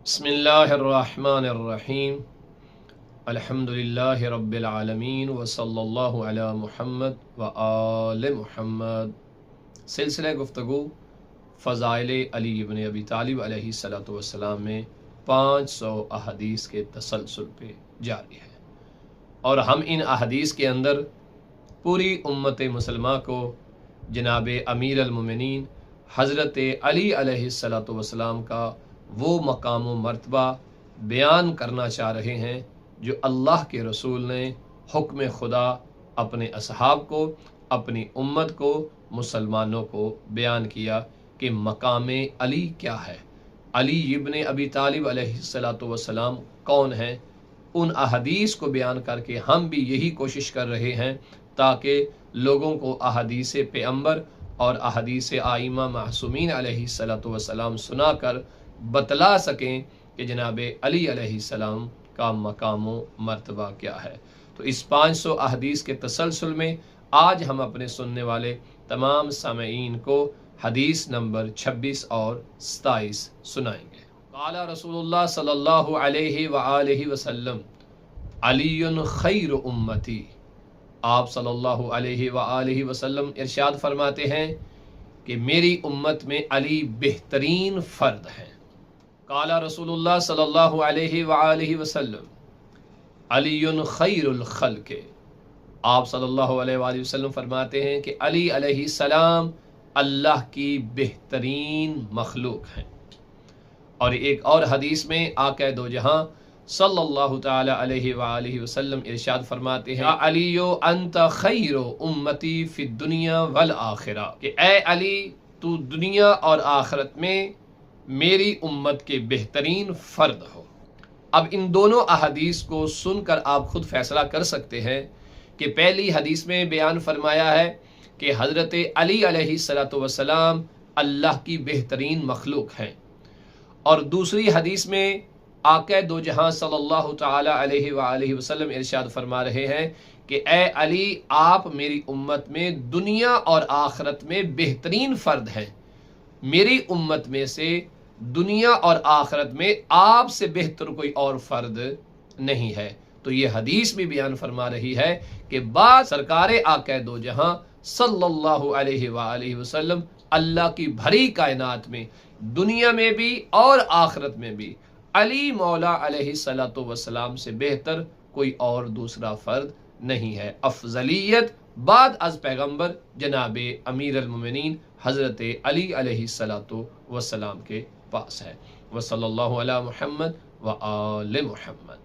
بسم اللہ الرحمن الرحیم الحمدللہ رب العالمین وصلی اللہ علی محمد وآل محمد۔ سلسلہ گفتگو فضائل علی ابن ابی طالب علیہ السلام میں 500 احادیث کے تسلسل پہ جاری ہے، اور ہم ان احادیث کے اندر پوری امت مسلمہ کو جناب امیر المومنین حضرت علی علیہ السلام کا وہ مقام و مرتبہ بیان کرنا چاہ رہے ہیں جو اللہ کے رسول نے حکم خدا اپنے اصحاب کو، اپنی امت کو، مسلمانوں کو بیان کیا کہ مقام علی کیا ہے، علی ابن ابی طالب علیہ السلام کون ہیں۔ ان احادیث کو بیان کر کے ہم بھی یہی کوشش کر رہے ہیں تاکہ لوگوں کو احادیث پیغمبر اور احادیث ائمہ معصومین علیہ السلام سنا کر بتلا سکیں کہ جناب علی علیہ السلام کا مقام و مرتبہ کیا ہے۔ تو اس 500 احادیث کے تسلسل میں آج ہم اپنے سننے والے تمام سامعین کو حدیث نمبر 26 اور 27 سنائیں گے۔ قال رسول اللہ صلی اللہ علیہ وآلہ وسلم علی خیر امتی۔ آپ صلی اللہ علیہ وآلہ وسلم ارشاد فرماتے ہیں کہ میری امت میں علی بہترین فرد ہیں۔ قال رسول اللہ صلی اللہ علیہ وآلہ وسلم علی خیر الخلق۔ آپ صلی اللہ علیہ وآلہ وسلم فرماتے ہیں کہ علی علیہ السلام اللہ کی بہترین مخلوق ہیں۔ اور ایک اور حدیث میں آقا دو جہاں صلی اللہ تعالی علیہ وآلہ وسلم ارشاد فرماتے ہیں علی انت خیر امتی فی الدنیا والآخرہ، کہ اے علی تو دنیا اور آخرت میں میری امت کے بہترین فرد ہو۔ اب ان دونوں احادیث کو سن کر آپ خود فیصلہ کر سکتے ہیں کہ پہلی حدیث میں بیان فرمایا ہے کہ حضرت علی علیہ السلام اللہ کی بہترین مخلوق ہیں، اور دوسری حدیث میں آقا دو جہاں صلی اللہ تعالی علیہ وآلہ وسلم ارشاد فرما رہے ہیں کہ اے علی آپ میری امت میں دنیا اور آخرت میں بہترین فرد ہیں، میری امت میں سے دنیا اور آخرت میں آپ سے بہتر کوئی اور فرد نہیں ہے۔ تو یہ حدیث بھی بیان فرما رہی ہے کہ بعد سرکار آقا دو جہاں صلی اللہ علیہ وآلہ وسلم اللہ کی بھری کائنات میں دنیا میں بھی اور آخرت میں بھی علی مولا علیہ السلام سے بہتر کوئی اور دوسرا فرد نہیں ہے۔ افضلیت بعد از پیغمبر جناب امیر المومنین حضرت علی علیہ السلام کے پاس ہے۔ وصلی اللہ علی محمد وآل محمد۔